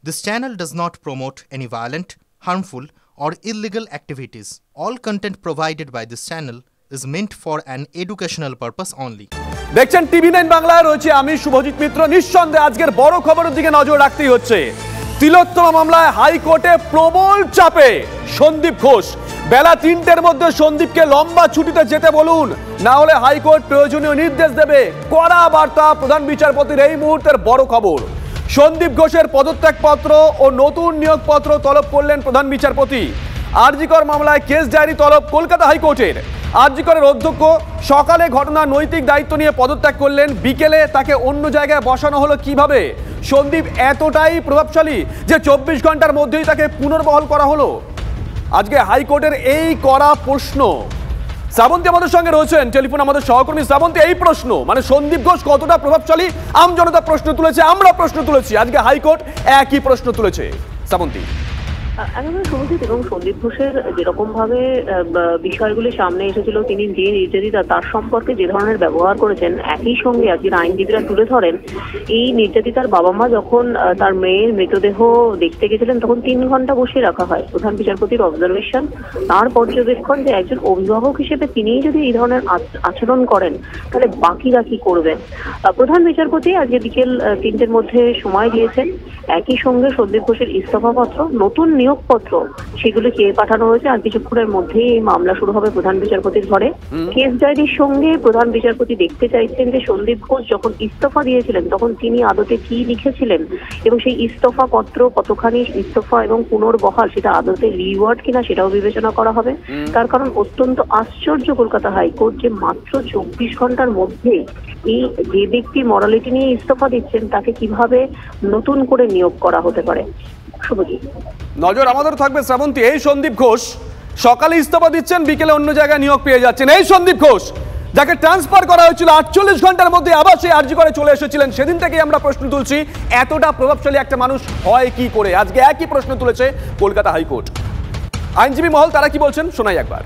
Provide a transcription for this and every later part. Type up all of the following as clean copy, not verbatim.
This channel does not promote any violent, harmful, or illegal activities. All content provided by this channel is meant for an educational purpose only. দেখছেন টিভি9 বাংলায় রয়েছে আমি শুভজিৎ মিত্র। নিঃসন্দেহে আজকের বড় খবরের দিকে নজর রাখতেই হচ্ছে। তিলোত্তমা মামলায় হাইকোর্টে প্রবল চাপে সন্দীপ ঘোষ। বেলা ৩টের মধ্যে সন্দীপকে লম্বা ছুটিতে যেতে বলুন, না হলে হাইকোর্ট প্রয়োজনীয় নির্দেশ দেবে। কড়া বার্তা প্রধান বিচারপতির। এই মুহূর্তের বড় খবর, সন্দীপ ঘোষের পদত্যাগপত্র ও নতুন নিয়োগপত্র তলব করলেন প্রধান বিচারপতি। আরজিকর মামলায় কেস ডায়েরি তলব কলকাতা হাইকোর্টের। আরজিকরের অধ্যক্ষ সকালে ঘটনার নৈতিক দায়িত্ব নিয়ে পদত্যাগ করলেন, বিকেলে তাকে অন্য জায়গায় বসানো হলো। কিভাবে? সন্দীপ এতটাই প্রভাবশালী যে ২৪ ঘন্টার মধ্যেই তাকে পুনর্বহাল করা হলো। আজকে হাইকোর্টের এই কড়া প্রশ্ন। শ্রাবন্তী আমাদের সঙ্গে রয়েছেন টেলিফোন, আমাদের সহকর্মী শ্রাবন্তী। এই প্রশ্ন মানে সন্দীপ ঘোষ কতটা প্রভাবশালী? আমজনতা প্রশ্ন তুলেছে, আমরা প্রশ্ন তুলেছি, আজকে হাইকোর্ট একই প্রশ্ন তুলেছে। শ্রাবন্তী, একেবারে শুভজিৎ, এবং সন্দীপ ঘোষের যেরকম ভাবে বিষয়গুলি সামনে এসেছিল, তিনি যে নির্যাতিতা তার সম্পর্কে যে ধরনের ব্যবহার করেছেন, একই সঙ্গে আজকের আইনজীবীরা তুলে ধরেন এই নির্যাতিতার বাবা মা যখন তার মেয়ের মৃতদেহ দেখতে গেছিলেন তখন ৩ ঘন্টা বসিয়ে রাখা হয়। প্রধান বিচারপতির অবজারভেশন, তার পর্যবেক্ষণ যে একজন অভিভাবক হিসেবে তিনিই যদি এই ধরনের আচরণ করেন তাহলে বাকিরা কি করবেন। প্রধান বিচারপতি আজকে বিকেল ৩টের মধ্যে সময় দিয়েছেন। একই সঙ্গে সন্দীপ ঘোষের ইস্তফাপত্র, নতুন নিয়োগপত্র সেগুলো চেয়ে পাঠানো হয়েছে। আর কিছুক্ষণের মধ্যেই এই মামলা শুরু হবে প্রধান বিচারপতির ঘরে। কেস ডায়েরির সঙ্গে প্রধান বিচারপতি দেখতে চাইছেন যে সন্দীপ ঘোষ যখন ইস্তফা দিয়েছিলেন তখন তিনি আদতে কি লিখেছিলেন, এবং সেই ইস্তফা পত্র কতখানি ইস্তফা এবং পুনর্বহাল সেটা আদতে রিওয়ার্ড কিনা সেটাও বিবেচনা করা হবে। তার কারণ অত্যন্ত আশ্চর্য কলকাতা হাইকোর্ট যে মাত্র ২৪ ঘন্টার মধ্যে এই যে ব্যক্তি মরালিটি নিয়ে ইস্তফা দিচ্ছেন তাকে কিভাবে নতুন করে নিয়োগ করা হতে পারে। শুভজিৎ, নজর আমাদের থাকবে শ্রাবন্তী। এই সন্দীপ ঘোষ সকালে ইস্তফা দিচ্ছেন, বিকেলে অন্য জায়গায় নিয়োগ পেয়ে যাচ্ছেন। এই সন্দীপ ঘোষ যাকে ট্রান্সফার করা হয়েছিল ৪৮ ঘন্টার মধ্যে আবার সেই আরজি করে চলে এসেছিলেন, সেদিন থেকেই আমরা প্রশ্ন তুলছি এতটা প্রভাবশালী একটা মানুষ হয় কি করে। আজকে একই প্রশ্ন তুলেছে কলকাতা হাইকোর্ট। আইনজীবী মহল তারা কি বলছেন শোনাই একবার।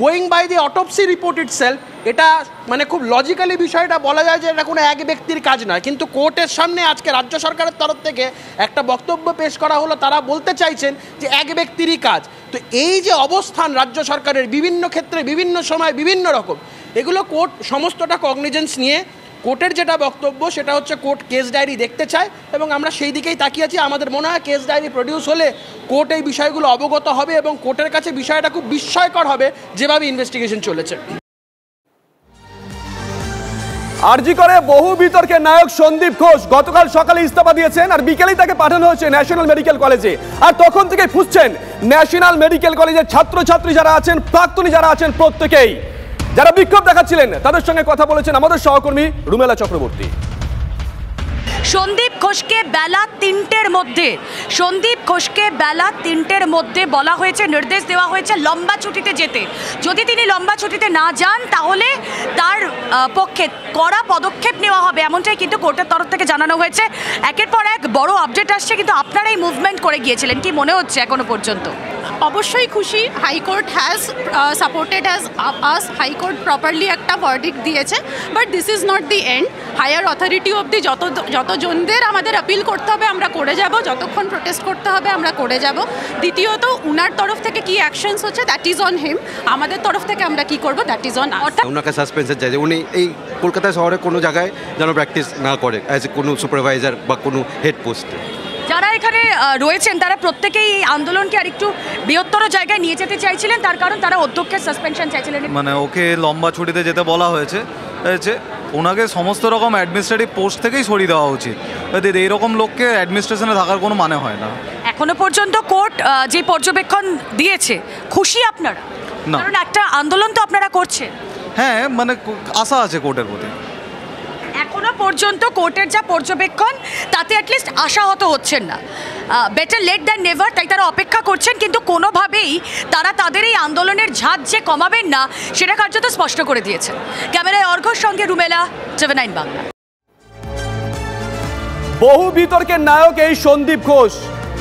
Going by the autopsy report itself, এটা মানে খুব লজিক্যালি বিষয়টা বলা যায় যে এটা কোনো এক ব্যক্তির কাজ নয়, কিন্তু কোর্টের সামনে আজকে রাজ্য সরকারের তরফ থেকে একটা বক্তব্য পেশ করা হলো। তারা বলতে চাইছেন যে এক ব্যক্তিরই কাজ। তো এই যে অবস্থান রাজ্য সরকারের বিভিন্ন ক্ষেত্রে বিভিন্ন সময় বিভিন্ন রকম, এগুলো কোর্ট সমস্তটা কগনিজেন্স নিয়ে কোর্টের যেটা বক্তব্য সেটা হচ্ছে কোর্ট কেস ডায়েরি দেখতে চায় এবং আমরা সেই দিকেই তাকিয়ে আছি। আমাদের মনে হয় কেস ডায়েরি প্রডিউস হলে কোর্ট এই বিষয়গুলো অবগত হবে এবং কোর্টের কাছে বিষয়টা খুব বিস্ময়কর হবে যেভাবে ইনভেস্টিগেশন চলেছে। আরজি করে বহু বিতর্কের নায়ক সন্দীপ ঘোষ গতকাল সকালে ইস্তফা দিয়েছেন, আর বিকেলেই তাকে পাঠানো হয়েছে ন্যাশনাল মেডিকেল কলেজে। আর তখন থেকে ফুঁসছেন ন্যাশনাল মেডিকেল কলেজের ছাত্রছাত্রী যারা আছেন, প্রাক্তনী যারা আছেন, প্রত্যেকেই যারা বিক্ষোভ দেখাচ্ছিলেন তাদের সঙ্গে কথা বলেছেন আমাদের সহকর্মী রুমেলা চক্রবর্তী। সন্দীপ ঘোষকে বেলা ৩টের মধ্যে বলা হয়েছে, নির্দেশ দেওয়া হয়েছে লম্বা ছুটিতে যেতে। যদি তিনি লম্বা ছুটিতে না যান তাহলে তার পক্ষে কড়া পদক্ষেপ নেওয়া হবে, এমনটাই কিন্তু কোর্টের তরফ থেকে জানানো হয়েছে। একের পর এক বড় আপডেট আসছে, কিন্তু আপনারা এই মুভমেন্ট করে গিয়েছিলেন, কি মনে হচ্ছে এখনো পর্যন্ত? অবশ্যই খুশি। High court has supported us, high court properly একটা ভার্ডিক্ট দিয়েছে। But this is not the end. Higher authority অবধি যতজনদের আমাদের আপিল করতে হবে আমরা করে যাব, যতক্ষণ প্রোটেস্ট করতে হবে আমরা করে যাব। দ্বিতীয়ত উনার তরফ থেকে কি অ্যাকশনস হচ্ছে দ্যাট ইজ অন হিম, আমাদের তরফ থেকে আমরা কি করব দ্যাট ইজ অন। অর্থাৎ ওনাকে সাসপেন্সের চাইছে, উনি এই কলকাতা শহরে কোনো জায়গায় যেন প্র্যাকটিস না করে অ্যাজ এ কোনো সুপারভাইজার বা কোনো হেড পোস্টে। যারা এখানে রয়েছেন তারা প্রত্যেকেই এই আন্দোলনকে আরেকটু বৃহত্তর জায়গায় নিয়ে যেতে চাইছিলেন, তার কারণ তারা অধ্যক্ষের সাসপেনশন চাইছিলেন। মানে ওকে লম্বা ছুটিতে যেতে বলা হয়েছে, ওনাকে সমস্ত রকম অ্যাডমিনিস্ট্রেটিভ পোস্ট থেকেই সরিয়ে দেওয়া উচিত। এইরকম লোককে অ্যাডমিনিস্ট্রেশনে থাকার কোনো মানে হয় না। এখনো পর্যন্ত কোর্ট যে পর্যবেক্ষণ দিয়েছে, খুশি আপনারা? না, কারণ একটা আন্দোলন তো আপনারা করছেন। হ্যাঁ, মানে আশা আছে কোর্টের প্রতি। এখনো পর্যন্ত কোর্টের যা পর্যবেক্ষণ তাতে অ্যাটলিস্ট আশাহত হচ্ছেন না। বেটার লেট দ্যান নেভার, তাই তারা অপেক্ষা করছেন, কিন্তু কোনোভাবেই তারা তাদের এই আন্দোলনের ঝাঁজ যে কমাবেন না সেটা কার্যত স্পষ্ট করে দিয়েছেন। ক্যামেরায় অর্ঘর সঙ্গে রুমেলা, টিভি9 বাংলা। বহু বিতর্কের নায়ক এই সন্দীপ ঘোষ।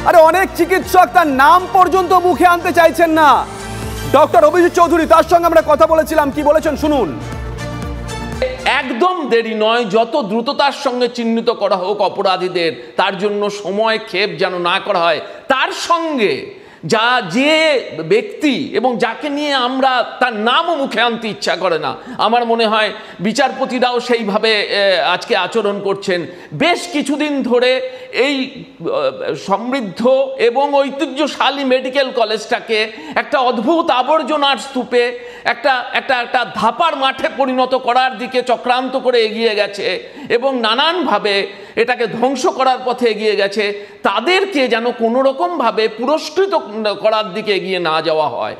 আরে অনেক চিকিৎসক তার নাম পর্যন্ত মুখে আনতে চাইছেন না। ডক্টর অভিজিৎ চৌধুরী, তার সঙ্গে আমরা কথা বলেছিলাম, কি বলেছেন শুনুন। একদম দেরি নয়, যত দ্রুততার সঙ্গে চিহ্নিত করা হোক অপরাধীদের, তার জন্য সময় ক্ষেপ যেন না করা হয়। তার সঙ্গে যে ব্যক্তি এবং যাকে নিয়ে আমরা তার নামও মুখে আনতে ইচ্ছা করে না, আমার মনে হয় বিচারপতিরাও সেইভাবে আজকে আচরণ করছেন। বেশ কিছুদিন ধরে এই সমৃদ্ধ এবং ঐতিহ্যশালী মেডিকেল কলেজটাকে একটা অদ্ভুত আবর্জনার স্তূপে, একটা ধাপার মাঠে পরিণত করার দিকে চক্রান্ত করে এগিয়ে গেছে এবং নানানভাবে এটাকে ধ্বংস করার পথে এগিয়ে গেছে। তাদেরকে যেন কোনো রকমভাবে পুরস্কৃত করার দিকে এগিয়ে না যাওয়া হয়।